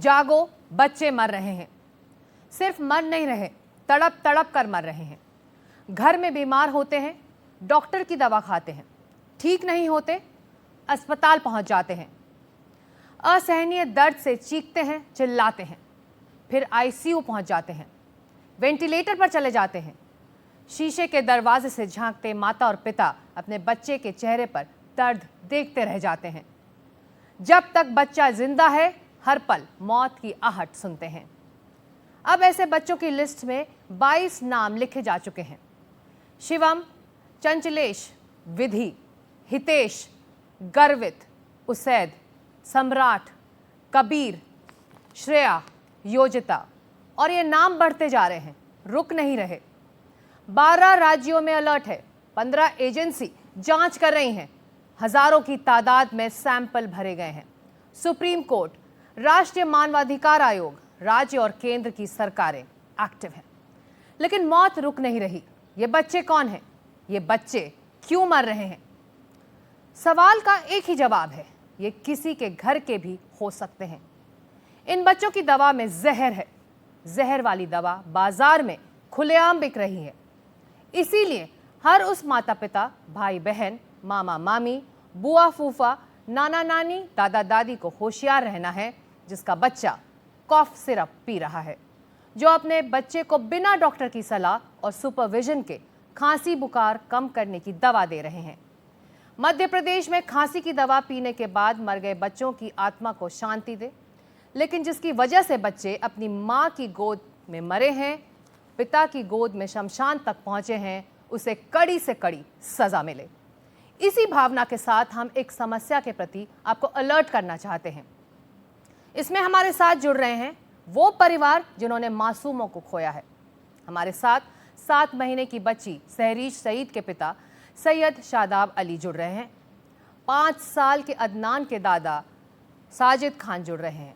जागो, बच्चे मर रहे हैं। सिर्फ मर नहीं रहे, तड़प तड़प कर मर रहे हैं। घर में बीमार होते हैं, डॉक्टर की दवा खाते हैं, ठीक नहीं होते, अस्पताल पहुंच जाते हैं। असहनीय दर्द से चीखते हैं, चिल्लाते हैं, फिर आईसीयू पहुंच जाते हैं, वेंटिलेटर पर चले जाते हैं। शीशे के दरवाजे से झांकते माता और पिता अपने बच्चे के चेहरे पर दर्द देखते रह जाते हैं। जब तक बच्चा जिंदा है, हर पल मौत की आहट सुनते हैं। अब ऐसे बच्चों की लिस्ट में 22 नाम लिखे जा चुके हैं। शिवम, चंचलेश, विधि, हितेश, गर्वित, उसैद, सम्राट, कबीर, श्रेया, योजिता, और ये नाम बढ़ते जा रहे हैं, रुक नहीं रहे। 12 राज्यों में अलर्ट है, 15 एजेंसी जांच कर रही हैं, हजारों की तादाद में सैंपल भरे गए हैं। सुप्रीम कोर्ट, राष्ट्रीय मानवाधिकार आयोग, राज्य और केंद्र की सरकारें एक्टिव हैं। लेकिन मौत रुक नहीं रही। ये बच्चे कौन हैं? ये बच्चे क्यों मर रहे हैं? सवाल का एक ही जवाब है, ये किसी के घर के भी हो सकते हैं। इन बच्चों की दवा में जहर है। जहर वाली दवा बाजार में खुलेआम बिक रही है। इसीलिए हर उस माता पिता, भाई बहन, मामा मामी, बुआ फूफा, नाना नानी, दादा दादी को होशियार रहना है, जिसका बच्चा कॉफ सिरप पी रहा है, जो अपने बच्चे को बिना डॉक्टर की सलाह और सुपरविजन के खांसी बुखार कम करने की दवा दे रहे हैं। मध्य प्रदेश में खांसी की दवा पीने के बाद मर गए बच्चों की आत्मा को शांति दे, लेकिन जिसकी वजह से बच्चे अपनी मां की गोद में मरे हैं, पिता की गोद में शमशान तक पहुंचे हैं, उसे कड़ी से कड़ी सजा मिले। इसी भावना के साथ हम एक समस्या के प्रति आपको अलर्ट करना चाहते हैं। इसमें हमारे साथ जुड़ रहे हैं वो परिवार जिन्होंने मासूमों को खोया है। हमारे साथ 7 महीने की बच्ची सहरीश सईद के पिता सैयद शादाब अली जुड़ रहे हैं। 5 साल के अदनान के दादा साजिद खान जुड़ रहे हैं।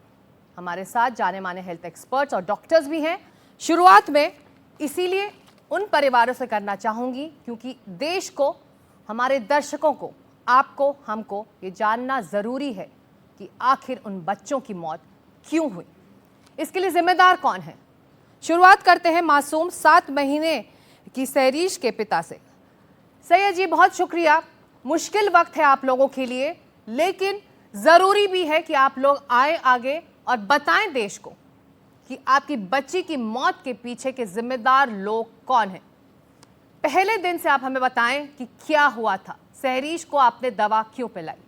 हमारे साथ जाने माने हेल्थ एक्सपर्ट्स और डॉक्टर्स भी हैं। शुरुआत में इसीलिए उन परिवारों से करना चाहूँगी क्योंकि देश को, हमारे दर्शकों को, आपको, हमको ये जानना ज़रूरी है कि आखिर उन बच्चों की मौत क्यों हुई, इसके लिए जिम्मेदार कौन है। शुरुआत करते हैं मासूम 7 महीने की सहरीश के पिता से। सैयद जी, बहुत शुक्रिया। मुश्किल वक्त है आप लोगों के लिए, लेकिन ज़रूरी भी है कि आप लोग आए आगे और बताएं देश को कि आपकी बच्ची की मौत के पीछे के जिम्मेदार लोग कौन हैं। पहले दिन से आप हमें बताएं कि क्या हुआ था, सहरीश को आपने दवा क्यों पिलाई?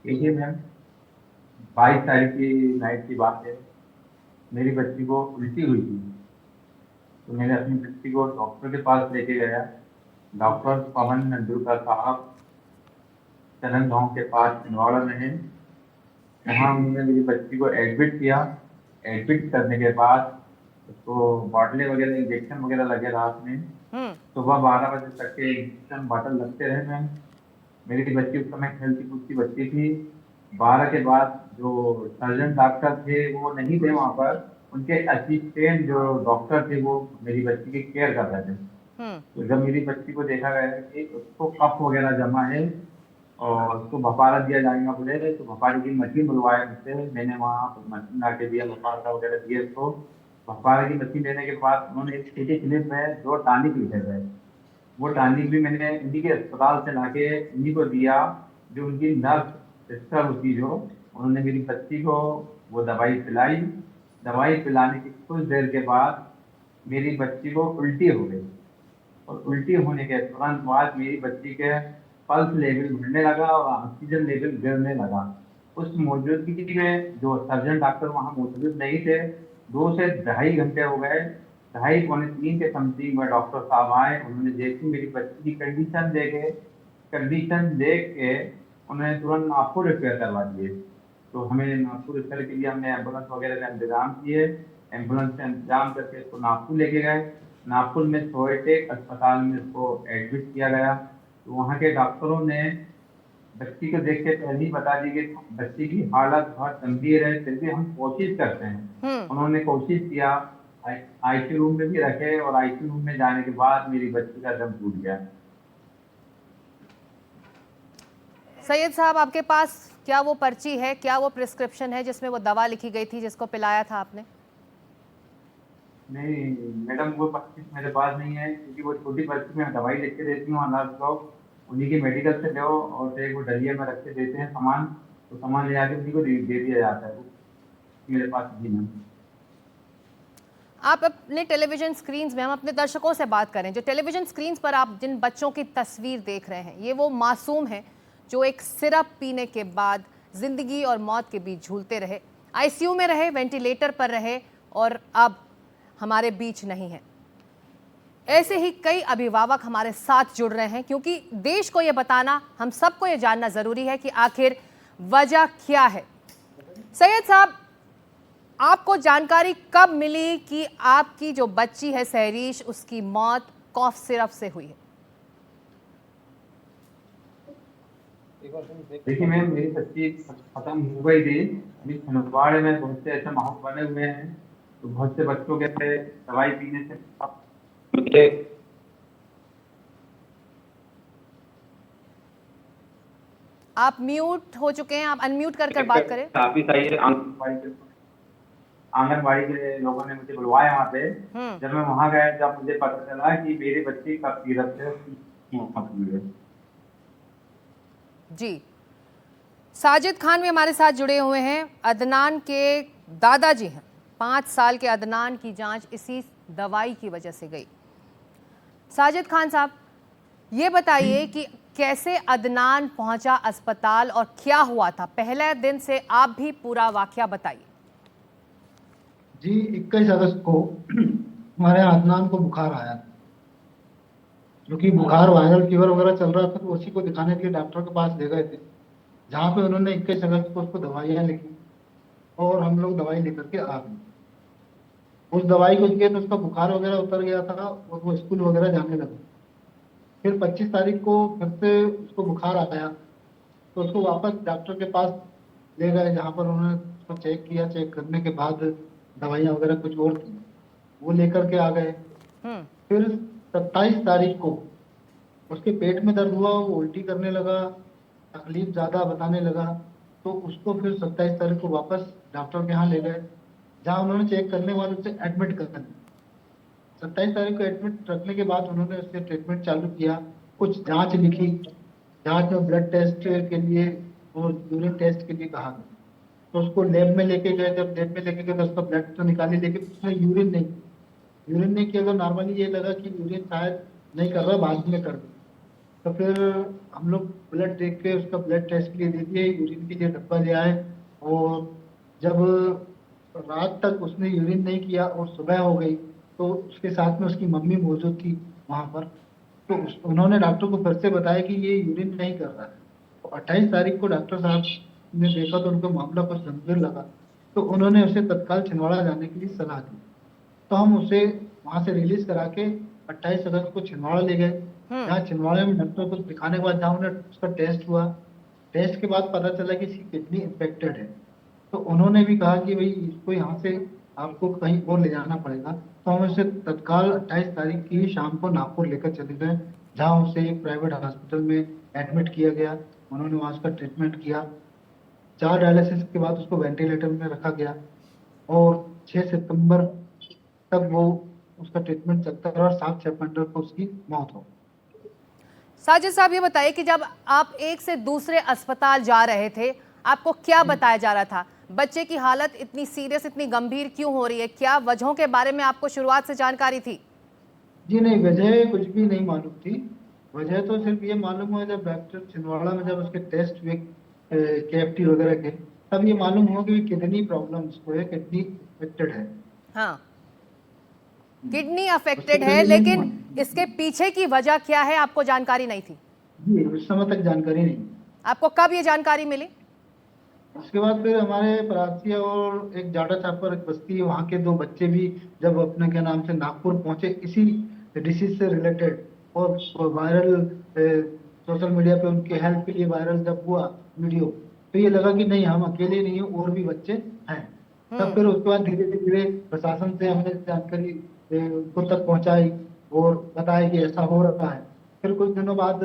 देखिए मैम, 22 तारीख की नाइट की बात है। मेरी बच्ची को उल्टी हुई थी, तो मैंने अपनी बच्ची को डॉक्टर के पास लेके गया। डॉक्टर पवन नंदुरकर साहब चनन गांव के पास छिंदवाड़ा में है। वहाँ उन्होंने मेरी बच्ची को एडमिट किया। एडमिट करने के बाद उसको बॉटलें वगैरह, इंजेक्शन वगैरह लगे रात में। सुबह 12 बजे तक के इंजेक्शन बॉटल लगते रहे मैम। मेरी बच्ची उस समय खेलती कूदती बच्ची थी। 12 के बाद जो सर्जन डॉक्टर थे वो नहीं थे वहाँ पर, उनके असिस्टेंट जो डॉक्टर थे वो मेरी बच्ची की केयर कर रहे थे। तो जब मेरी बच्ची को देखा गया कि उसको कफ वगैरह जमा है और उसको भपारा दिया जाएगा बोले, तो भपारे की मशीन बुलवाया मुझसे। मैंने वहाँ मशीन ला के दिया, भपारा वगैरह दिए उसको। भपारे की मशीन लेने के बाद उन्होंने एक छोटी क्लिप में 2 टॉनिक लिखे गए। वो टॉनिक भी मैंने इन्हीं के अस्पताल से लाके इन्हीं को दिया। जो उनकी नर्स सिस्टर होती, जो उन्होंने मेरी बच्ची को वो दवाई पिलाई। दवाई पिलाने की कुछ देर के बाद मेरी बच्ची को उल्टी हो गई, और उल्टी होने के तुरंत बाद मेरी बच्ची के पल्स लेवल बढ़ने लगा और ऑक्सीजन लेवल गिरने लगा। उस मौजूदगी में जो सर्जन डॉक्टर वहाँ मौजूद नहीं थे, 2 से 2.5 घंटे हो गए। 2.5 पौने 3 के समथिंग में डॉक्टर साहब आए। उन्होंने जैसी मेरी बच्ची की कंडीशन देख के उन्होंने तुरंत नागपुर रेफर करवा दिए। तो हमें नागपुर रेफर के लिए हमने एम्बुलेंस वगैरह का इंतजाम किए। एम्बुलेंस का इंतजाम करके उसको नागपुर लेके गए। नागपुर में सोएटेक अस्पताल में उसको एडमिट किया गया। तो वहाँ के डॉक्टरों ने बच्ची को देख के पहले ही बता दी कि बच्ची की हालत बहुत गंभीर है, फिर भी हम कोशिश करते हैं। उन्होंने कोशिश किया, आईसीयू रूम में भी रखे, और आईसीयू रूम में जाने के बाद मेरी बच्ची का दम टूट गया। सैयद साहब, आपके पास क्या वो पर्ची है, क्या वो प्रिस्क्रिप्शन है जिसमें वो दवा लिखी गई थी जिसको पिलाया था आपने? नहीं मैडम, वो 25 मेरे पास नहीं है, क्योंकि वो छोटी पर्ची में दवाई लिख के देती हूँ अनाज को, उन्हीं के मेडिकल से लो, और एक वो डलिया में रख के देते हैं सामान, तो सामान ले आके उन्हीं को दे दिया जाता है। वो मेरे पास भी नहीं। आप अपने टेलीविजन स्क्रीन्स में, हम अपने दर्शकों से बात करें, जो टेलीविजन स्क्रीन्स पर आप जिन बच्चों की तस्वीर देख रहे हैं, ये वो मासूम हैं जो एक सिरप पीने के बाद जिंदगी और मौत के बीच झूलते रहे, आईसीयू में रहे, वेंटिलेटर पर रहे और अब हमारे बीच नहीं है। ऐसे ही कई अभिभावक हमारे साथ जुड़ रहे हैं, क्योंकि देश को यह बताना, हम सबको यह जानना जरूरी है कि आखिर वजह क्या है। सैयद साहब, आपको जानकारी कब मिली कि आपकी जो बच्ची है सहरीश, उसकी मौत कॉफ सिरप से हुई है? देखिए मैम, मेरी बच्ची खत्म हो गई थी, अभी छिंदवाड़े में बहुत से ऐसे माहौल बने हुए हैं, तो बहुत से बच्चों के दवाई पीने से आप म्यूट हो चुके हैं, आप अनम्यूट कर बात करें। काफी सारी आंगनबाड़ी के लोगों ने मुझे बुलवाया वहाँ पे। जब मैं वहाँ गया, जब मुझे पता चला कि मेरे बच्चे का सीरप से उसकी मौत हुई है। जी, साजिद खान भी हमारे साथ जुड़े हुए हैं, अदनान के दादाजी हैं। 5 साल के अदनान की जांच इसी दवाई की वजह से गई। साजिद खान साहब, ये बताइए कि कैसे अदनान पहुंचा अस्पताल और क्या हुआ था? पहले दिन से आप भी पूरा वाकया बताइए। जी, 21 अगस्त को हमारे यहाँ अदनान को बुखार आया, क्योंकि बुखार वायरल फीवर वगैरह चल रहा था, तो उसी को दिखाने के लिए डॉक्टर के पास ले गए थे, जहाँ पे उन्होंने 21 अगस्त को उसको दवाइयाँ लिखी और हम लोग दवाई लेकर के आ गए। उस दवाई को दिए तो उसका बुखार वगैरह उतर गया था और वो स्कूल वगैरह जाने लगा। फिर 25 तारीख को फिर से उसको बुखार आया, तो उसको वापस डॉक्टर के पास ले गए, जहाँ पर उन्होंने उसको चेक किया। चेक करने के बाद दवाइयाँ वगैरह कुछ और थी, वो लेकर के आ गए। फिर 27 तारीख को उसके पेट में दर्द हुआ, वो उल्टी करने लगा, तकलीफ ज़्यादा बताने लगा, तो उसको फिर 27 तारीख को वापस डॉक्टर के यहाँ ले गए, जहाँ उन्होंने चेक करने के बाद उसे एडमिट कर दिया। 27 तारीख को एडमिट रखने के बाद उन्होंने उससे ट्रीटमेंट चालू किया, कुछ जांच लिखी, जांच में ब्लड टेस्ट के लिए और यूरिन टेस्ट के लिए कहा गया, तो उसको लैब में लेके गए। जब लैब में लेके गए तो उसका ब्लड तो निकाली, लेकिन उसने यूरिन नहीं किया। तो नॉर्मली ये लगा कि यूरिन शायद नहीं कर रहा, बाद में कर दे। तो फिर हम लोग ब्लड देख के उसका ब्लड टेस्ट के लिए दे दिए, यूरिन के लिए डब्बा ले आए। और जब रात तक उसने यूरिन नहीं किया और सुबह हो गई, तो उसके साथ में उसकी मम्मी मौजूद थी वहाँ पर, तो उन्होंने डॉक्टर को फिर से बताया कि ये यूरिन नहीं कर रहा है। तो 28 तारीख को डॉक्टर साहब ने देखा तो उनको मामला कुछ गंभीर लगा, तो उन्होंने उसे तत्काल छिंदवाड़ा जाने के लिए सलाह दी। तो हम उसे वहाँ से रिलीज करा के 28 अगस्त को छिंदवाड़ा ले गए, जहाँ छिंदवाड़ा में डॉक्टर को दिखाने के बाद जहाँ उन्हें उसका टेस्ट हुआ, टेस्ट के बाद पता चला कि इसकी किडनी इन्फेक्टेड है। तो उन्होंने भी कहा कि भाई इसको यहाँ से आपको कहीं और ले जाना पड़ेगा। तो हम उसे तत्काल 28 तारीख की शाम को नागपुर लेकर चले गए, जहाँ उसे एक प्राइवेट हॉस्पिटल में एडमिट किया गया। उन्होंने वहाँ उसका ट्रीटमेंट किया। 4 डायलिसिस के बाद उसको वेंटिलेटर में रखा गया और 6 सितंबर तक वो उसका ट्रीटमेंट चलता रहा और 7 सितंबर को उसकी मौत हो। साजिद साहब, ये बताइए कि जब आप एक से दूसरे अस्पताल जा रहे थे, आपको क्या बताया जा रहा था? बच्चे की हालत इतनी सीरियस, इतनी गंभीर क्यों हो रही है? क्या वजहों के बारे में आपको शुरुआत से जानकारी थी? जी नहीं, वजह कुछ भी नहीं मालूम थी। वजह तो सिर्फ ये मालूम हुआ जब डॉक्टर छिंदवाड़ा में जब उसके टेस्ट हुए KFT वगैरह के, तब ये मालूम हुआ कि किडनी प्रॉब्लम उसको है, किडनी अफेक्टेड है। हाँ, किडनी अफेक्टेड है, लेकिन इसके पीछे की वजह क्या है आपको जानकारी नहीं थी? जी, उस समय तक जानकारी नहीं। आपको कब ये जानकारी मिली? उसके बाद फिर हमारे परासिया और एक जाटा छापर एक बस्ती है, वहाँ के 2 बच्चे भी जब अपने के नाम से नागपुर पहुंचे इसी डिसीज से रिलेटेड, और वायरल सोशल मीडिया पे उनके हेल्प के लिए वायरल जब हुआ वीडियो, तो ये लगा कि नहीं, हम अकेले नहीं हैं, और भी बच्चे हैं। तब फिर उसके बाद धीरे धीरे प्रशासन से हमने जानकारी उनको तक पहुंचाई और बताया कि ऐसा हो रहा है। फिर कुछ दिनों बाद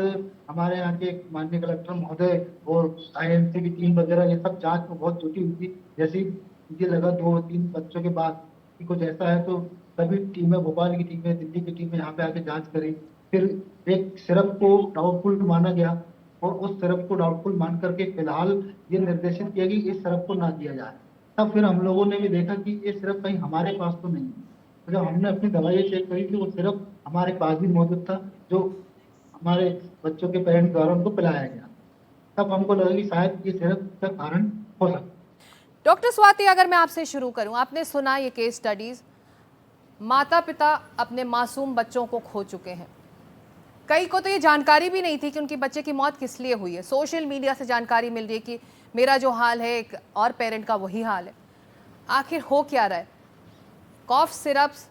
हमारे यहाँ के माननीय कलेक्टर महोदय और IMC की टीम वगैरह ये सब जांच में बहुत जुटी हुई थी। जैसे ही मुझे लगा 2-3 बच्चों के बाद कि कुछ ऐसा है, तो सभी टीमें, भोपाल की टीमें, दिल्ली की टीमें यहाँ पे आके जांच करी। फिर एक सिरप को डाउटफुल माना गया और उस सिरप को डाउटफुल मान करके फिलहाल ये निर्देशित किया कि इस सिरप को ना दिया जाए। तब फिर हम लोगों ने भी देखा कि ये सिरप कहीं हमारे पास तो नहीं है। तो जब हमने अपनी दवाइयाँ चेक करी थी, वो सिरप हमारे पास भी मौजूद था, जो हमारे बच्चों के पेरेंट्स द्वारा उनको पिलाया गया। तब हमको लगा कि शायद ये सिरप का कारण हो सकता है। डॉक्टर स्वाति, अगर मैं आपसे शुरू करूं, आपने सुना ये केस स्टडीज, माता पिता अपने मासूम बच्चों को खो चुके हैं। कई को तो ये जानकारी भी नहीं थी कि उनकी बच्चे की मौत किस लिए हुई है। सोशल मीडिया से जानकारी मिल रही है कि मेरा जो हाल है एक और पेरेंट का वही हाल है। आखिर हो क्या रहा है? कॉफ सिरप्स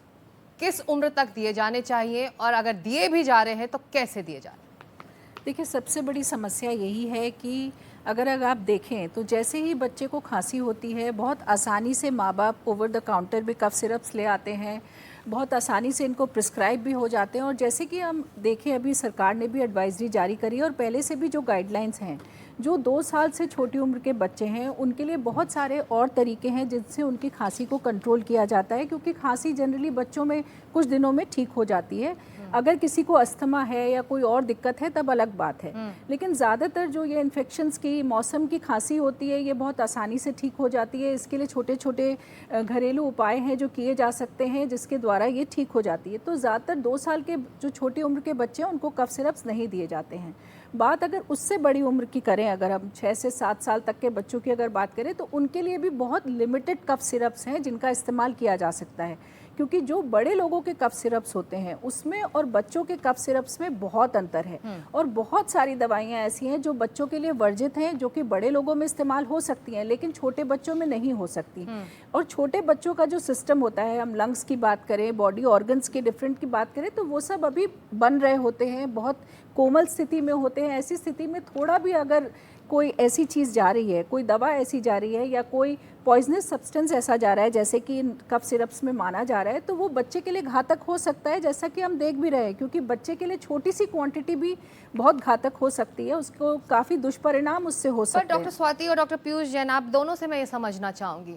किस उम्र तक दिए जाने चाहिए, और अगर दिए भी जा रहे हैं तो कैसे दिए जा रहे हैं? देखिए, सबसे बड़ी समस्या यही है कि अगर आप देखें तो जैसे ही बच्चे को खांसी होती है, बहुत आसानी से माँ बाप ओवर द काउंटर भी कफ सिरप्स ले आते हैं, बहुत आसानी से इनको प्रिस्क्राइब भी हो जाते हैं। और जैसे कि हम देखें, अभी सरकार ने भी एडवाइजरी जारी करी है और पहले से भी जो गाइडलाइंस हैं, जो 2 साल से छोटी उम्र के बच्चे हैं उनके लिए बहुत सारे और तरीके हैं जिनसे उनकी खांसी को कंट्रोल किया जाता है, क्योंकि खांसी जनरली बच्चों में कुछ दिनों में ठीक हो जाती है। अगर किसी को अस्थमा है या कोई और दिक्कत है तब अलग बात है, लेकिन ज़्यादातर जो ये इन्फेक्शंस की मौसम की खांसी होती है ये बहुत आसानी से ठीक हो जाती है। इसके लिए छोटे छोटे घरेलू उपाय हैं जो किए जा सकते हैं, जिसके द्वारा ये ठीक हो जाती है। तो ज़्यादातर 2 साल के जो छोटी उम्र के बच्चे हैं उनको कफ सिरप्स नहीं दिए जाते हैं। बात अगर उससे बड़ी उम्र की करें, अगर हम 6 से 7 साल तक के बच्चों की अगर बात करें, तो उनके लिए भी बहुत लिमिटेड कफ सिरप्स हैं जिनका इस्तेमाल किया जा सकता है, क्योंकि जो बड़े लोगों के कफ सिरप्स होते हैं उसमें और बच्चों के कफ सिरप्स में बहुत अंतर है। और बहुत सारी दवाइयाँ ऐसी हैं जो बच्चों के लिए वर्जित हैं, जो कि बड़े लोगों में इस्तेमाल हो सकती हैं लेकिन छोटे बच्चों में नहीं हो सकती। और छोटे बच्चों का जो सिस्टम होता है, हम लंग्स की बात करें, बॉडी ऑर्गन्स के डिफरेंट की बात करें, तो वो सब अभी बन रहे होते हैं, बहुत कोमल स्थिति में होते हैं। ऐसी स्थिति में थोड़ा भी अगर कोई ऐसी चीज़ जा रही है, कोई दवा ऐसी जा रही है या कोई पॉइजनस सब्सटेंस ऐसा जा रहा है जैसे कि कफ सिरप्स में माना जा रहा है, तो वो बच्चे के लिए घातक हो सकता है, जैसा कि हम देख भी रहे हैं। क्योंकि बच्चे के लिए छोटी सी क्वांटिटी भी बहुत घातक हो सकती है, उसको काफ़ी दुष्परिणाम उससे हो सकते हैं। डॉक्टर स्वाति और डॉक्टर पीयूष जैन, आप दोनों से मैं ये समझना चाहूँगी,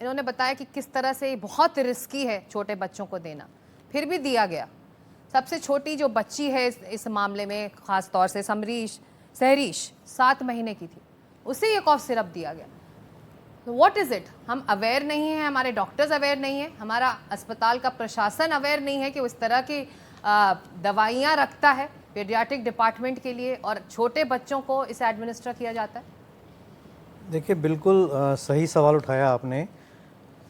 इन्होंने बताया कि किस तरह से बहुत रिस्की है छोटे बच्चों को देना, फिर भी दिया गया। सबसे छोटी जो बच्ची है इस मामले में, ख़ास तौर से सहरीश 7 महीने की थी, उसे ये कॉफ सिरप दिया गया। तो व्हाट इज़ इट? हम अवेयर नहीं हैं, हमारे डॉक्टर्स अवेयर नहीं हैं, हमारा अस्पताल का प्रशासन अवेयर नहीं है कि उस तरह की दवाइयाँ रखता है पीडियाट्रिक डिपार्टमेंट के लिए और छोटे बच्चों को इसे एडमिनिस्टर किया जाता है। देखिए, बिल्कुल सही सवाल उठाया आपने।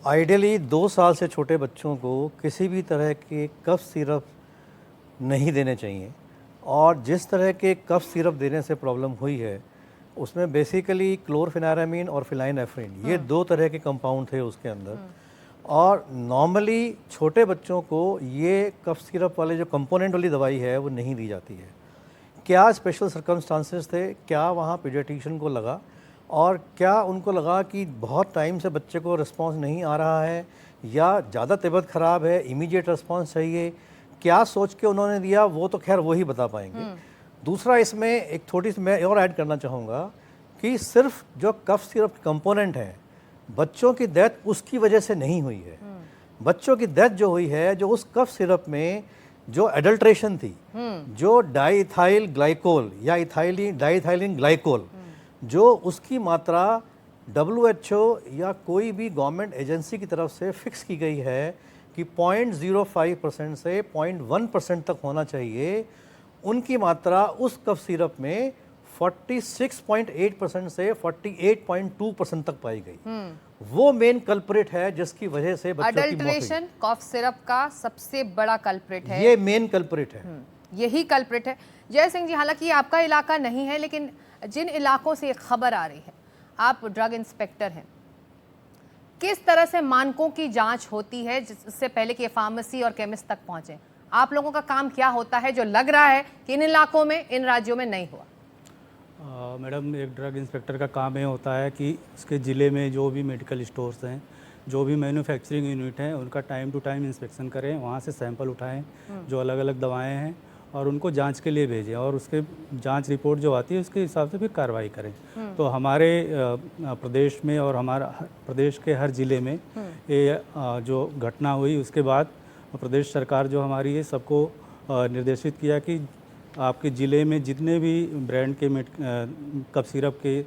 आइडियली 2 साल से छोटे बच्चों को किसी भी तरह के कफ सिरप नहीं देने चाहिए। और जिस तरह के कफ सिरप देने से प्रॉब्लम हुई है उसमें बेसिकली क्लोरफेनारामीन और फिनाइनएफ्रिन, ये 2 तरह के कंपाउंड थे उसके अंदर। और नॉर्मली छोटे बच्चों को ये कफ सिरप वाले जो कंपोनेंट वाली दवाई है वो नहीं दी जाती है। क्या स्पेशल सर्कमस्टांसेस थे, क्या वहाँ पीडियाट्रिशियन को लगा, और क्या उनको लगा कि बहुत टाइम से बच्चे को रिस्पांस नहीं आ रहा है या ज़्यादा तबीयत ख़राब है, इमीडिएट रिस्पांस चाहिए, क्या सोच के उन्होंने दिया, वो तो खैर वही बता पाएंगे। दूसरा, इसमें एक छोटी सी मैं और ऐड करना चाहूँगा कि सिर्फ जो कफ सिरप कंपोनेंट है, बच्चों की डेथ उसकी वजह से नहीं हुई है। बच्चों की डेथ जो हुई है, जो उस कफ सिरप में जो एडल्ट्रेशन थी, जो डाइथाइल ग्लाइकोल या डाइथाइलिन ग्लाइकोल, जो उसकी मात्रा WHO या कोई भी गवर्नमेंट एजेंसी की तरफ से फिक्स की गई है कि 0.05% से 0.1% तक होना चाहिए, उनकी मात्रा उस कफ सिरप में 46.8% से 48.2% तक पाई गई। वो मेन कल्प्रिट है जिसकी वजह से बच्चों की मौत हुई। अडल्ट्रेशन कॉफ सिरप का सबसे बड़ा कल्प्रिट है, ये मेन कल्प्रिट है। यही कल्प्रिट है। जय सिंह जी, हालांकि ये आपका इलाका नहीं है, लेकिन जिन इलाकों से खबर आ रही है, आप ड्रग इंस्पेक्टर हैं, किस तरह से मानकों की जांच होती है जिससे पहले कि ये फार्मेसी और केमिस्ट तक पहुंचे? आप लोगों का काम क्या होता है जो लग रहा है कि इन इलाकों में, इन राज्यों में नहीं हुआ? मैडम, एक ड्रग इंस्पेक्टर का काम ये होता है कि इसके ज़िले में जो भी मेडिकल स्टोर्स हैं, जो भी मैन्युफैक्चरिंग यूनिट हैं, उनका टाइम टू टाइम इंस्पेक्शन करें, वहाँ से सैंपल उठाएं जो अलग अलग दवाएं हैं, और उनको जांच के लिए भेजें और उसके जांच रिपोर्ट जो आती है उसके हिसाब से फिर कार्रवाई करें। तो हमारे प्रदेश में और हमारा प्रदेश के हर ज़िले में ये जो घटना हुई उसके बाद प्रदेश सरकार जो हमारी है सबको निर्देशित किया कि आपके ज़िले में जितने भी ब्रांड के कफ सिरप के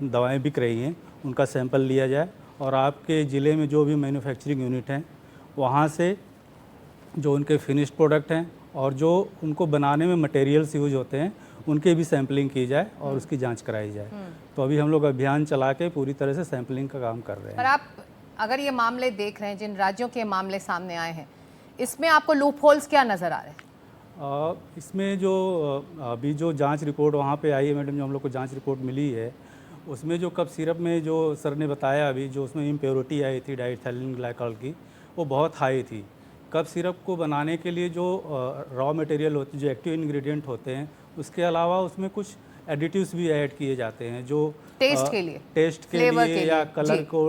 दवाएं बिक रही हैं उनका सैंपल लिया जाए और आपके ज़िले में जो भी मैन्युफैक्चरिंग यूनिट हैं वहाँ से जो उनके फिनिश्ड प्रोडक्ट हैं और जो उनको बनाने में मटेरियल्स यूज होते हैं उनके भी सैंपलिंग की जाए और उसकी जांच कराई जाए। तो अभी हम लोग अभियान चला के पूरी तरह से सैंपलिंग का काम कर रहे हैं। पर आप अगर ये मामले देख रहे हैं, जिन राज्यों के मामले सामने आए हैं, इसमें आपको लूप होल्स क्या नज़र आ रहे हैं? इसमें जो अभी जो जांच रिपोर्ट वहाँ पे आई है मैडम, जो हम लोग को जांच रिपोर्ट मिली है उसमें जो कफ सिरप में जो सर ने बताया अभी जो उसमें इम्प्योरिटी आई थी डाइएथिलीन ग्लाइकॉल की, वो बहुत हाई थी। कफ सिरप को बनाने के लिए जो रॉ मटेरियल होते जो एक्टिव इंग्रेडिएंट होते हैं उसके अलावा उसमें कुछ एडिटिव्स भी ऐड किए जाते हैं जो टेस्ट के लिए या कलर को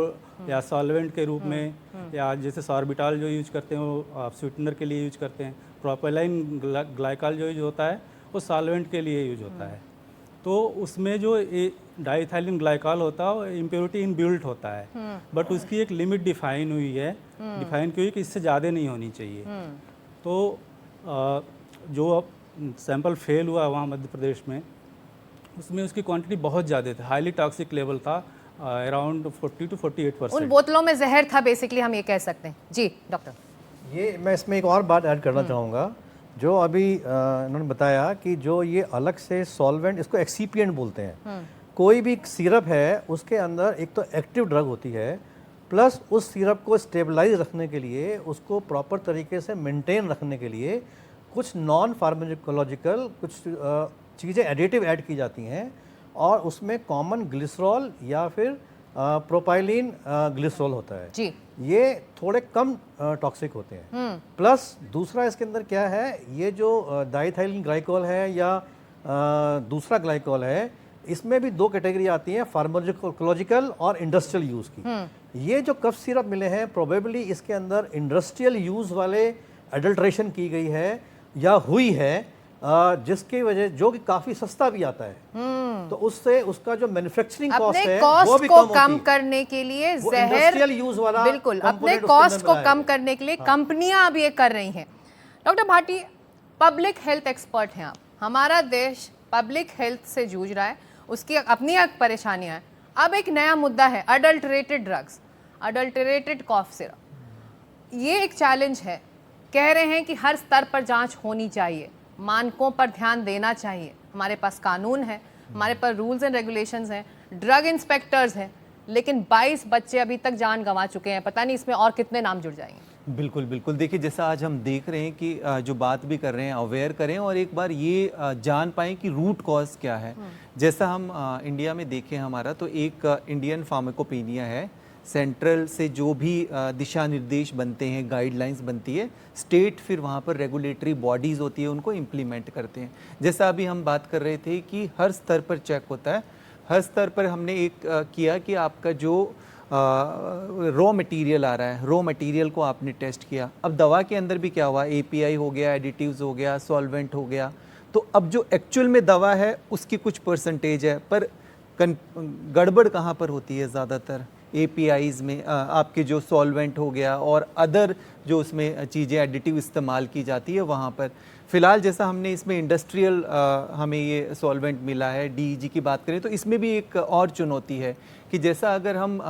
या सॉल्वेंट के रूप में या जैसे सॉर्बिटॉल जो यूज करते हैं वो आप स्वीटनर के लिए यूज करते हैं। प्रोपेलाइन ग्लाइकॉल जो यूज होता है वो सॉल्वेंट के लिए यूज होता है। तो उसमें जो डाइएथिलीन ग्लाइकॉल होता है वो इम्प्योरिटी इनबिल्ट होता है, बट उसकी एक लिमिट डिफाइन हुई है, डिफाइन की हुई कि इससे ज़्यादा नहीं होनी चाहिए। तो जो अब सैंपल फेल हुआ वहाँ मध्य प्रदेश में उसमें उसकी क्वांटिटी बहुत ज़्यादा थी, हाईली टॉक्सिक लेवल था अराउंड 40 to 48%। उन बोतलों में जहर था बेसिकली, हम ये कह सकते हैं। जी डॉक्टर। ये मैं इसमें एक और बात ऐड करना चाहूँगा। जो अभी इन्होंने बताया कि जो ये अलग से सॉल्वेंट, इसको एक्सीपिएंट बोलते हैं। कोई भी सिरप है उसके अंदर एक तो एक्टिव ड्रग होती है, प्लस उस सिरप को स्टेबलाइज रखने के लिए, उसको प्रॉपर तरीके से मेंटेन रखने के लिए कुछ नॉन फार्माकोलॉजिकल कुछ चीज़ें एडिटिव ऐड की जाती हैं और उसमें कॉमन ग्लिसरॉल या फिर प्रोपाइलिन ग्लिसरॉल होता है जी। ये थोड़े कम टॉक्सिक होते हैं। प्लस दूसरा इसके अंदर क्या है, ये जो डाइएथिलीन ग्लाइकॉल है या दूसरा ग्लाइकॉल है, इसमें भी दो कैटेगरी आती हैं, फार्माकोलॉजिकल और इंडस्ट्रियल यूज़ की। ये जो कफ सिरप मिले हैं प्रोबेबली इसके अंदर इंडस्ट्रियल यूज़ वाले एडल्ट्रेशन की गई है या हुई है, जिसकी वजह जो कि काफ़ी सस्ता भी आता है। तो उससे उसका जो मैन्युफैक्चरिंग कॉस्ट है वो भी को कम कम होती है। करने के लिए वो जहर इंडस्ट्रियल यूज वाला बिल्कुल अपने component उसके कॉस्ट अंदर को मिलाया कम गया। करने के लिए कंपनियां अब ये कर रही हैं। Doctor Bhati, public health expert हैं आप। हमारा देश पब्लिक हेल्थ से जूझ रहा है, उसकी अपनी परेशानियां हैं। अब एक नया मुद्दा है adulterated drugs, adulterated cough syrup. ये एक चैलेंज है। कह रहे हैं कि हर स्तर पर जांच होनी चाहिए, मानकों पर ध्यान देना चाहिए। हमारे पास कानून है, हमारे पास रूल्स एंड रेगुलेशंस हैं, ड्रग इंस्पेक्टर्स हैं, लेकिन 22 बच्चे अभी तक जान गंवा चुके हैं। पता नहीं इसमें और कितने नाम जुड़ जाएंगे। बिल्कुल बिल्कुल। देखिए जैसा आज हम देख रहे हैं कि जो बात भी कर रहे हैं अवेयर करें और एक बार ये जान पाएं कि रूट कॉज क्या है। जैसा हम इंडिया में देखें हमारा तो एक इंडियन फार्माकोपेनिया है, सेंट्रल से जो भी दिशा निर्देश बनते हैं, गाइडलाइंस बनती है, स्टेट फिर वहाँ पर रेगुलेटरी बॉडीज़ होती है उनको इम्प्लीमेंट करते हैं। जैसा अभी हम बात कर रहे थे कि हर स्तर पर चेक होता है, हर स्तर पर हमने एक किया कि आपका जो रॉ मटेरियल आ रहा है, रॉ मटेरियल को आपने टेस्ट किया। अब दवा के अंदर भी क्या हुआ, एपीआई हो गया, एडिटिव्स हो गया, सॉल्वेंट हो गया, तो अब जो एक्चुअल में दवा है उसकी कुछ परसेंटेज है, पर गड़बड़ कहाँ पर होती है ज़्यादातर एपीआईज़ में, आपके जो सॉल्वेंट हो गया और अदर जो उसमें चीज़ें एडिटिव इस्तेमाल की जाती है वहाँ पर। फ़िलहाल जैसा हमने इसमें इंडस्ट्रियल हमें ये सॉल्वेंट मिला है, डीईजी की बात करें तो इसमें भी एक और चुनौती है कि जैसा अगर हम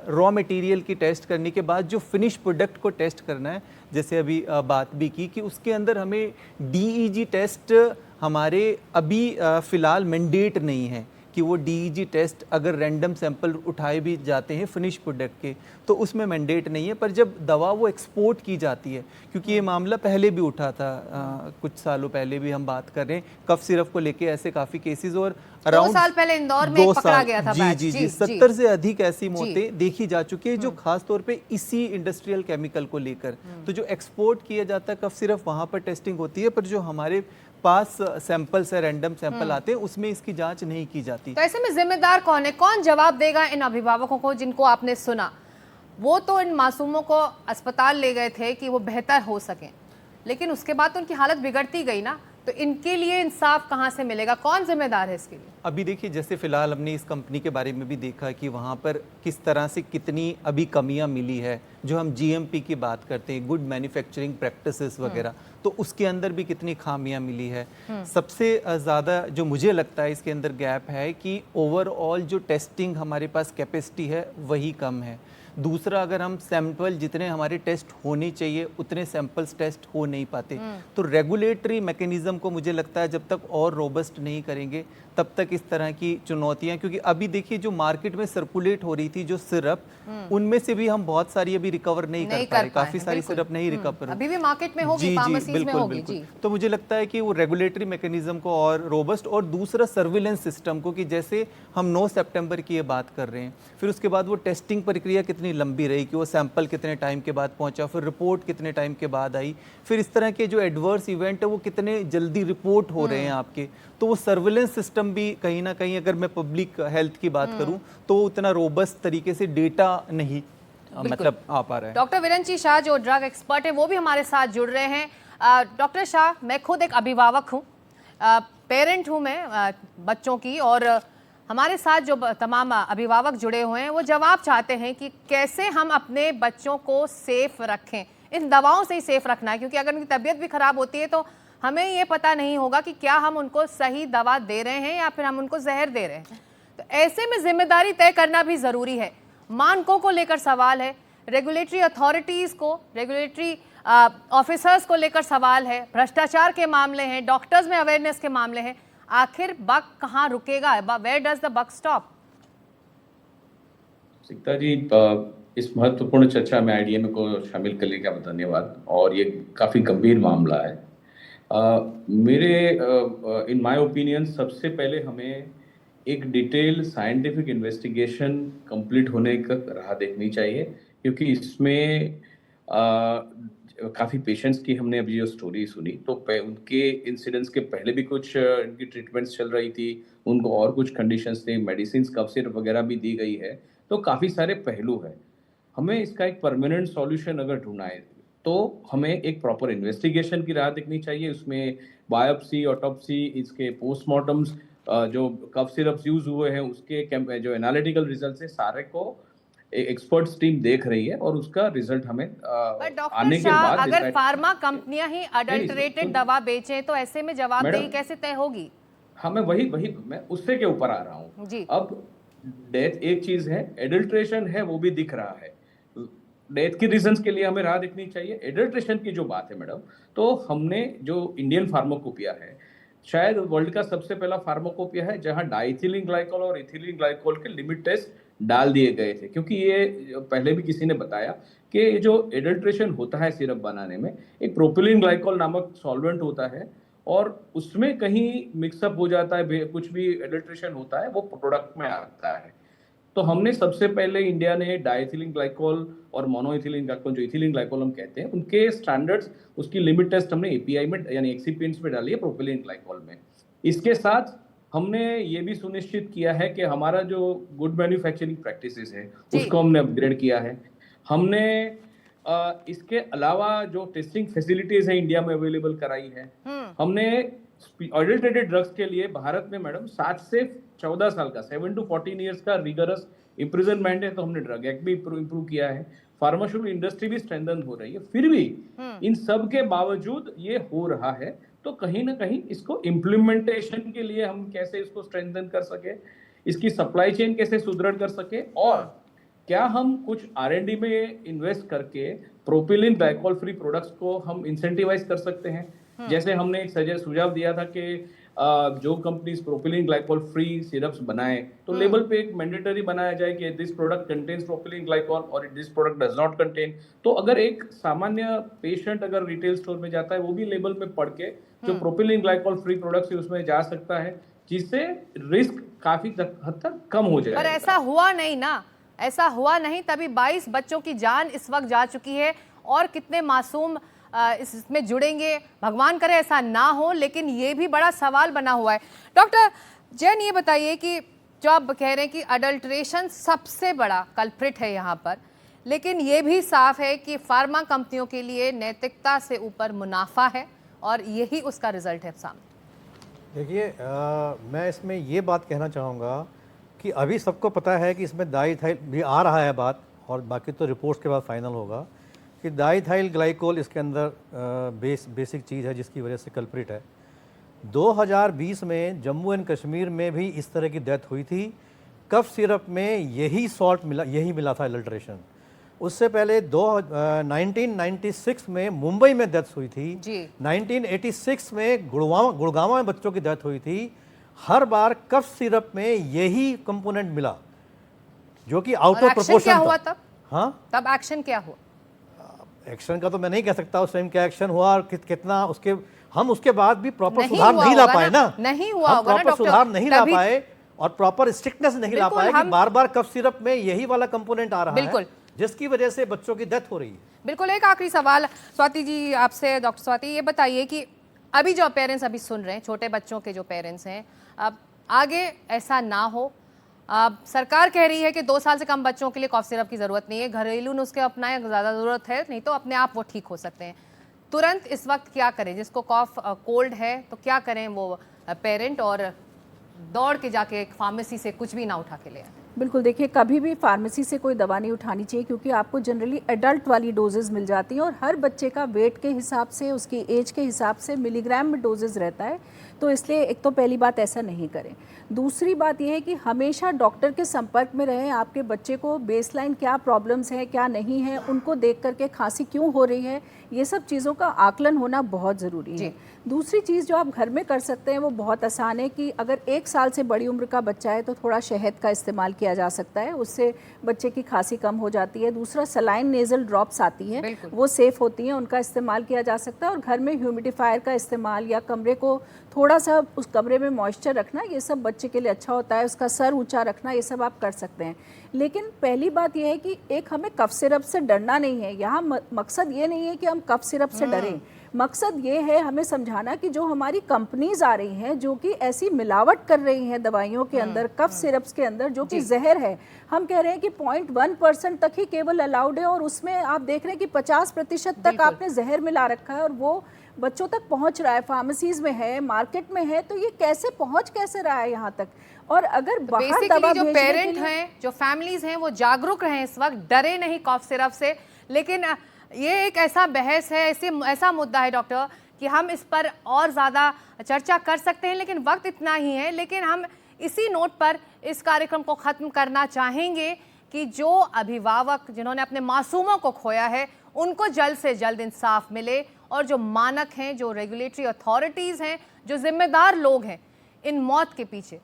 रॉ मटेरियल की टेस्ट करने के बाद जो फिनिश प्रोडक्ट को टेस्ट करना है, जैसे अभी बात भी की कि उसके अंदर हमें डीईजी टेस्ट हमारे अभी फ़िलहाल मैंडेट नहीं है कि वो डीईजी टेस्ट अगर रैंडम सैंपल उठाए भी जाते हैं फिनिश प्रोडक्ट के तो उसमें मैंडेट नहीं है। पर जब दवा वो एक्सपोर्ट की जाती है, क्योंकि ये मामला पहले भी उठा था, कुछ सालों पहले भी हम बात कर रहे हैं कफ सिरप को लेके ऐसे काफ़ी केसेस, और 2 साल पहले इंदौर में एक पकड़ा गया था बैच। जी 70 से अधिक ऐसी मौतें देखी जा चुकी है जो खास तौर पे इसी इंडस्ट्रियल केमिकल को लेकर। तो जो एक्सपोर्ट किया जाता है कफ सिरप वहाँ पर टेस्टिंग होती है, पर जो हमारे पास सैंपल्स है, रैंडम सैंपल आते हैं, उसमें इसकी जांच नहीं की जाती। तो ऐसे में जिम्मेदार कौन है? कौन जवाब देगा इन अभिभावकों को जिनको आपने सुना? वो तो इन मासूमों को अस्पताल ले गए थे कि वो बेहतर हो सकें, लेकिन उसके बाद तो उनकी हालत बिगड़ती गई ना, तो इनके लिए इंसाफ कहाँ से मिलेगा? कौन जिम्मेदार है इसके लिए? अभी देखिए, जैसे फिलहाल हमने इस कंपनी के बारे में भी देखा कि वहाँ पर किस तरह से कितनी अभी कमियाँ मिली है। जो हम जीएमपी की बात करते हैं, गुड मैन्युफैक्चरिंग प्रैक्टिसेस वगैरह, तो उसके अंदर भी कितनी खामियां मिली है। सबसे ज़्यादा जो मुझे लगता है इसके अंदर गैप है कि ओवरऑल जो टेस्टिंग हमारे पास कैपेसिटी है वही कम है। दूसरा, अगर हम सैंपल जितने हमारे टेस्ट होने चाहिए उतने सैंपल्स टेस्ट हो नहीं पाते। तो रेगुलेटरी मैकेनिज्म को मुझे लगता है जब तक और रोबस्ट नहीं करेंगे तब तक इस तरह की चुनौतियां, क्योंकि अभी देखिए जो मार्केट में सर्कुलेट हो रही थी जो सिरप, उनमें से भी हम बहुत सारी अभी रिकवर नहीं कर पा रहे। काफी सारी सिरप नहीं रिकवर, अभी भी मार्केट में होगी, जी फार्मेसीज में बिल्कुल होगी। बिल्कुल। जी। तो मुझे लगता है कि वो रेगुलेटरी मैकेनिज्म को और रोबस्ट, और दूसरा सर्विलेंस सिस्टम को, कि जैसे हम 9 सितंबर की ये बात कर रहे हैं, फिर उसके बाद वो टेस्टिंग प्रक्रिया कितनी लंबी रही, कि वो सैंपल कितने टाइम के बाद पहुंचा, फिर रिपोर्ट कितने टाइम के बाद आई, फिर इस तरह के जो एडवर्स इवेंट है वो कितने जल्दी रिपोर्ट हो रहे हैं आपके। तो वो सर्विलेंस सिस्टम भी कहीं ना कहीं, अगर मैं पब्लिक हेल्थ की बात करूं, तो उतना रोबस्ट तरीके से डेटा नहीं मतलब आ पा रहा है। डॉक्टर विरंची शाह जो ड्रग एक्सपर्ट है वो भी हमारे साथ जुड़ रहे हैं। डॉक्टर शाह, मैं खुद एक अभिभावक हूँ, पेरेंट हूँ मैं बच्चों की, और हमारे साथ जो तमाम अभिभावक जुड़े हुए हैं वो जवाब चाहते हैं कि कैसे हम अपने बच्चों को सेफ रखें। इन दवाओं से ही सेफ रखना है, क्योंकि अगर उनकी तबीयत भी खराब होती है तो हमें ये पता नहीं होगा कि क्या हम उनको सही दवा दे रहे हैं या फिर हम उनको जहर दे रहे हैं। तो ऐसे में जिम्मेदारी तय करना भी ज़रूरी है। मानकों को लेकर सवाल है, रेगुलेटरी अथॉरिटीज़ को, रेगुलेटरी ऑफिसर्स को लेकर सवाल है, भ्रष्टाचार के मामले हैं, डॉक्टर्स में अवेयरनेस के मामले हैं। आखिर बक कहाँ रुकेगा? Where does the buck stop? Sikta ji, इस महत्वपूर्ण चर्चा में आईडीएम को शामिल करने का धन्यवाद। और ये काफ़ी गंभीर मामला है। मेरे इन माय ओपिनियन सबसे पहले हमें एक डिटेल साइंटिफिक इन्वेस्टिगेशन कंप्लीट होने का राह देखनी चाहिए, क्योंकि इसमें काफ़ी पेशेंट्स की हमने अभी जो स्टोरी सुनी, तो उनके इंसिडेंट्स के पहले भी कुछ इनकी ट्रीटमेंट्स चल रही थी, उनको और कुछ कंडीशंस थे, मेडिसिन कफ सिरप वगैरह भी दी गई है, तो काफ़ी सारे पहलू है। हमें इसका एक परमानेंट सॉल्यूशन अगर ढूंढना है तो हमें एक प्रॉपर इन्वेस्टिगेशन की राह देखनी चाहिए। उसमें बायोप्सी, ऑटोप्सी, इसके पोस्टमार्टम्स, जो कफ सिरप्स यूज हुए हैं उसके जो एनालिटिकल रिजल्ट है, सारे को एक्सपर्ट्स टीम देख रही है और उसका रिजल्ट हमें आने के बाद अगर फार्मा कंपनियां ही अडल्टरेटेड दवा बेचें तो ऐसे में जवाबदेही कैसे तय होगी? हाँ, मैं उससे के ऊपर आ रहा हूँ जी। अब डेथ एक चीज है, एडल्ट्रेशन है वो भी दिख रहा है। डेथ की रीजंस के लिए हमें राह देखनी चाहिए। एडल्ट्रेशन की जो बात है मैडम, तो हमने जो इंडियन फार्माकोपिया है, शायद वर्ल्ड का सबसे पहला फार्माकोपिया है जहां डाइथिलीन ग्लाइकोल और इथिलीन ग्लाइकोल के लिमिट टेस्ट डाल दिए गए थे, क्योंकि ये पहले भी किसी ने बताया कि जो एडल्ट्रेशन होता है सिरप बनाने में, एक प्रोपिलीन ग्लाइकोल नामक सॉल्वेंट होता है और उसमें कहीं मिक्सअप हो जाता है, कुछ भी एडल्ट्रेशन होता है वो प्रोडक्ट में आता है। तो हमने सबसे पहले इंडिया ने डाइथिलीन ग्लाइकोल और मोनोइथिलीन ग्लाइकोल, जो इथिलीन ग्लाइकोल हम कहते हैं, उनके स्टैंडर्ड्स, उसकी लिमिट टेस्ट हमने एपीआई में यानी एक्सिपिएंट्स में डाली है प्रोपिलीन ग्लाइकोल में। इसके साथ हमने ये भी सुनिश्चित किया है कि हमारा जो गुड मैन्युफैक्चरिंग प्रैक्टिसेस है उसको हमने अपग्रेड किया है। हमने इसके अलावा जो टेस्टिंग फैसिलिटीज है इंडिया में अवेलेबल कराई है। हमने एडल्ट्रेटेड ड्रग्स के लिए भारत में मैडम 7 से 14 साल का 7 to 14 ईयर्स का रिगरस इम्प्रिजनमेंट है, तो हमने ड्रग एक्ट भी इम्प्रूव किया है। फार्मास्यूटिकल इंडस्ट्री भी स्ट्रेंथन हो रही है। फिर भी इन सब के बावजूद ये हो रहा है, तो कहीं ना कहीं इसको इम्प्लीमेंटेशन के लिए हम कैसे इसको स्ट्रेंथन कर सके, इसकी सप्लाई चेन कैसे सुदृढ़ कर सके, और क्या हम कुछ R&D में इन्वेस्ट करके प्रोपिलीन ग्लाइकोल फ्री प्रोडक्ट्स को हम इंसेंटिवाइज कर सकते हैं। जैसे हमने एक सुझाव दिया था कि जो companies propylene glycol free syrups बनाए तो लेबल पे एक मैंडेटरी बनाया जाए कि this product contains propylene glycol और this product does not contain. तो अगर एक सामान्य पेशेंट अगर रिटेल स्टोर में जाता है वो भी लेबल में पढ़ के जो प्रोपिलीन ग्लाइकोल फ्री प्रोडक्ट्स है उसमें जा सकता है, जिससे रिस्क काफी हद तक कम हो जाए। पर ऐसा हुआ नहीं ना, ऐसा हुआ नहीं, तभी 22 बच्चों की जान इस वक्त जा चुकी है और कितने मासूम इसमें जुड़ेंगे। भगवान करे ऐसा ना हो, लेकिन ये भी बड़ा सवाल बना हुआ है। डॉक्टर जैन, ये बताइए कि जो आप कह रहे हैं कि अडल्ट्रेशन सबसे बड़ा कल्प्रिट है यहाँ पर, लेकिन ये भी साफ है कि फार्मा कंपनियों के लिए नैतिकता से ऊपर मुनाफा है और यही उसका रिजल्ट है सामने। देखिए, मैं इसमें ये बात कहना चाहूँगा कि अभी सबको पता है कि इसमें डाईथाइल भी आ रहा है बात, और बाकी तो रिपोर्ट्स के बाद फाइनल होगा कि डाईथाइल ग्लाइकोल इसके अंदर बेसिक चीज़ है जिसकी वजह से कल्प्रिट है। 2020 में जम्मू एंड कश्मीर में भी इस तरह की डेथ हुई थी, कफ सिरप में यही सॉल्ट मिला, यही मिला था एडल्ट्रेशन। उससे पहले 1996 में मुंबई में डेथ हुई थी जी। 1986 में गुड़गांव में बच्चों की डेथ हुई थी। हर बार कफ सिरप में यही कंपोनेंट मिला जो कि आउट ऑफ प्रोपोर्शन क्या हुआ तब? हाँ, तब एक्शन क्या हुआ? एक्शन का तो मैं नहीं कह सकता उस टाइम क्या एक्शन हुआ और कितना उसके, हम उसके बाद भी प्रॉपर नहीं सुधार हुआ नहीं ला होगा पाए ना। ना, नहीं हुआ हम होगा ना प्रॉपर डॉक्टर, सुधार नहीं ला तभी- पाए और प्रॉपर स्ट्रिक्टनेस नहीं ला बिल्कुल, पाए कि हम- बार बार कफ सिरप में यही वाला कंपोनेंट आ रहा बिल्कुल। है जिसकी वजह से बच्चों की डेथ हो रही है। बिल्कुल। एक आखिरी सवाल स्वाति जी आपसे, डॉक्टर स्वाति, ये बताइए कि अभी जो पेरेंट्स अभी सुन रहे हैं, छोटे बच्चों के जो पेरेंट्स हैं, अब आगे ऐसा ना हो। अब सरकार कह रही है कि 2 साल से कम बच्चों के लिए कॉफ सिरप की ज़रूरत नहीं है, घरेलू नुस्खे अपनाएं, ज़्यादा ज़रूरत है, नहीं तो अपने आप वो ठीक हो सकते हैं। तुरंत इस वक्त क्या करें? जिसको कॉफ कोल्ड है तो क्या करें वो पेरेंट, और दौड़ के जाके एक फार्मेसी से कुछ भी ना उठा के ले आए? बिल्कुल, देखिए कभी भी फार्मेसी से कोई दवा नहीं उठानी चाहिए, क्योंकि आपको जनरली एडल्ट वाली डोजेज़ मिल जाती हैं और हर बच्चे का वेट के हिसाब से, उसकी एज के हिसाब से मिलीग्राम में डोजेज़ रहता है। तो इसलिए एक तो पहली बात ऐसा नहीं करें। दूसरी बात यह है कि हमेशा डॉक्टर के संपर्क में रहें। आपके बच्चे को बेसलाइन क्या प्रॉब्लम्स हैं, क्या नहीं है, उनको देख करके खांसी क्यों हो रही है, ये सब चीज़ों का आकलन होना बहुत ज़रूरी है। दूसरी चीज़ जो आप घर में कर सकते हैं वो बहुत आसान है कि अगर 1 साल से बड़ी उम्र का बच्चा है तो थोड़ा शहद का इस्तेमाल किया जा सकता है, उससे बच्चे की खांसी कम हो जाती है। दूसरा, सलाइन नेज़ल ड्रॉप्स आती हैं, वो सेफ़ होती हैं, उनका इस्तेमाल किया जा सकता है। और घर में ह्यूमिडिफायर का इस्तेमाल या कमरे को थोड़ा सा उस कमरे में मॉइस्चर रखना, ये सब बच्चे के लिए अच्छा होता है। उसका सर ऊंचा रखना, ये सब आप कर सकते हैं। लेकिन पहली बात यह है कि एक हमें कफ सिरप से डरना नहीं है। यहाँ मकसद ये नहीं है कि हम कफ सिरप से डरें, मकसद ये है हमें समझाना कि जो हमारी कंपनीज आ रही हैं जो कि ऐसी मिलावट कर रही हैं दवाइयों के अंदर, कफ सिरप्स के अंदर, जो कि जहर है। हम कह रहे हैं कि 0.1% तक ही केवल अलाउड है और उसमें आप देख रहे हैं कि 50% तक आपने जहर मिला रखा है और वो बच्चों तक पहुंच रहा है, फार्मेसीज में है, मार्केट में है। तो ये कैसे पहुंच रहा है यहाँ तक? और अगर बाहर दवा जो पेरेंट हैं, जो फैमिलीज हैं, वो जागरूक रहें इस वक्त, डरे नहीं कॉफ सिरप से। लेकिन ये एक ऐसा बहस है, ऐसा मुद्दा है डॉक्टर कि हम इस पर और ज़्यादा चर्चा कर सकते हैं, लेकिन वक्त इतना ही है। लेकिन हम इसी नोट पर इस कार्यक्रम को ख़त्म करना चाहेंगे कि जो अभिभावक जिन्होंने अपने मासूमों को खोया है उनको जल्द से जल्द इंसाफ मिले, और जो मानक हैं, जो रेगुलेटरी अथॉरिटीज़ हैं, जो जिम्मेदार लोग हैं इन मौत के पीछे,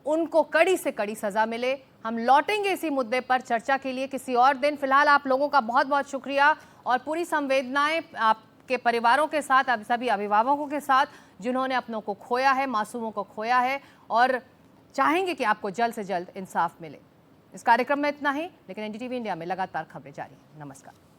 उनको कड़ी से कड़ी सज़ा मिले। हम लौटेंगे इसी मुद्दे पर चर्चा के लिए किसी और दिन। फिलहाल आप लोगों का बहुत बहुत शुक्रिया और पूरी संवेदनाएं आपके परिवारों के साथ, आप सभी अभिभावकों के साथ जिन्होंने अपनों को खोया है, मासूमों को खोया है, और चाहेंगे कि आपको जल्द से जल्द इंसाफ मिले। इस कार्यक्रम में इतना ही, लेकिन एनडीटीवी इंडिया में लगातार खबरें जारी हैं। नमस्कार।